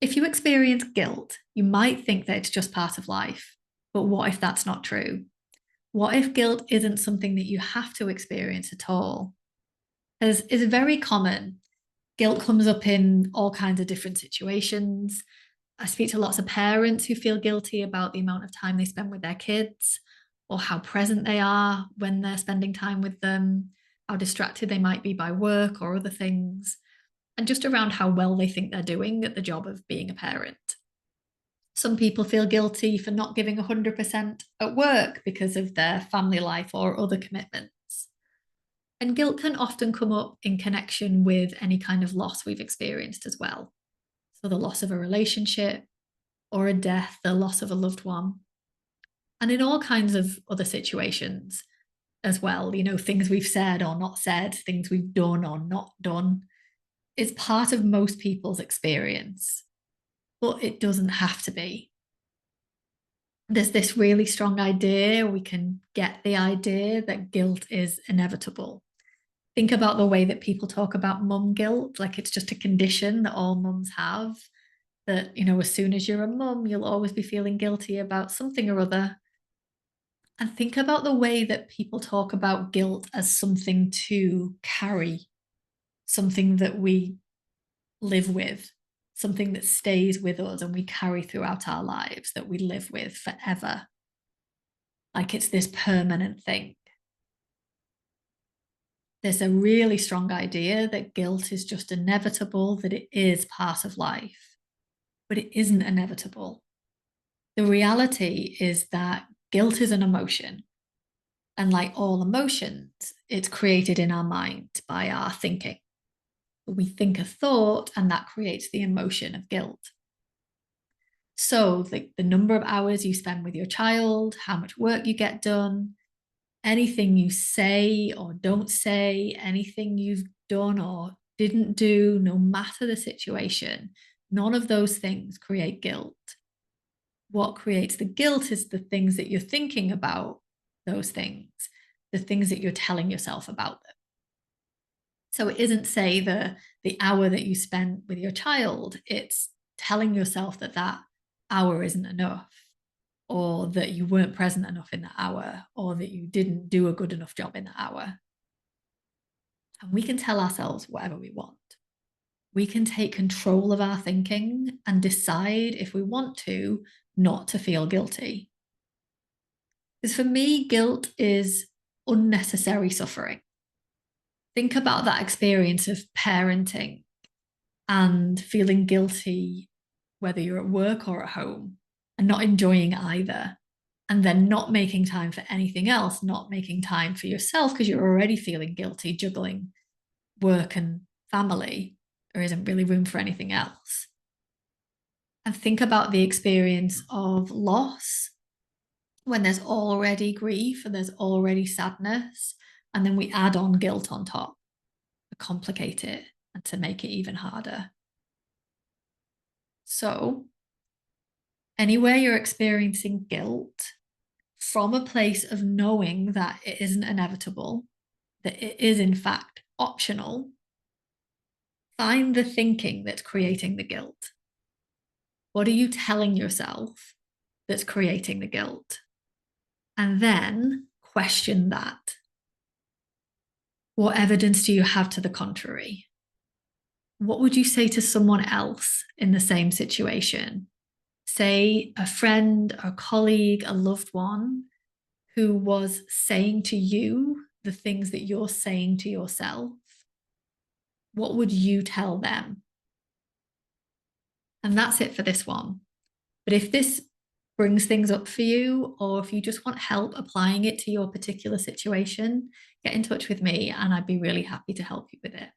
If you experience guilt, you might think that it's just part of life. But what if that's not true? What if guilt isn't something that you have to experience at all? As is very common, guilt comes up in all kinds of different situations. I speak to lots of parents who feel guilty about the amount of time they spend with their kids or how present they are when they're spending time with them, how distracted they might be by work or other things, and just around how well they think they're doing at the job of being a parent. Some people feel guilty for not giving 100% at work because of their family life or other commitments. And guilt can often come up in connection with any kind of loss we've experienced as well. So, the loss of a relationship or a death, the loss of a loved one, and in all kinds of other situations as well, things we've said or not said, things we've done or not done. It's part of most people's experience, but it doesn't have to be. There's this really strong idea, we can get the idea that guilt is inevitable. Think about the way that people talk about mum guilt, like it's just a condition that all mums have. That, as soon as you're a mum, you'll always be feeling guilty about something or other. And think about the way that people talk about guilt as something to carry, something that we live with, something that stays with us and we carry throughout our lives, that we live with forever. Like it's this permanent thing. There's a really strong idea that guilt is just inevitable, that it is part of life, but it isn't inevitable. The reality is that guilt is an emotion. And like all emotions, it's created in our mind by our thinking. We think a thought, and that creates the emotion of guilt. So, the number of hours you spend with your child, how much work you get done, anything you say or don't say, anything you've done or didn't do, no matter the situation, none of those things create guilt. What creates the guilt is the things that you're thinking about those things, the things that you're telling yourself about them. So it isn't, say, the hour that you spent with your child, it's telling yourself that that hour isn't enough, or that you weren't present enough in that hour, or that you didn't do a good enough job in that hour. And we can tell ourselves whatever we want. We can take control of our thinking and decide if we want to not to feel guilty. Because for me, guilt is unnecessary suffering. Think about that experience of parenting and feeling guilty, whether you're at work or at home, and not enjoying either. And then not making time for anything else, not making time for yourself because you're already feeling guilty juggling work and family. There isn't really room for anything else. And think about the experience of loss when there's already grief and there's already sadness. And then we add on guilt on top to complicate it and to make it even harder. So, anywhere you're experiencing guilt, from a place of knowing that it isn't inevitable, that it is in fact optional, find the thinking that's creating the guilt. What are you telling yourself that's creating the guilt? And then question that. What evidence do you have to the contrary? What would you say to someone else in the same situation? Say a friend, a colleague, a loved one who was saying to you the things that you're saying to yourself. What would you tell them? And that's it for this one. But if this brings things up for you, or if you just want help applying it to your particular situation, get in touch with me and I'd be really happy to help you with it.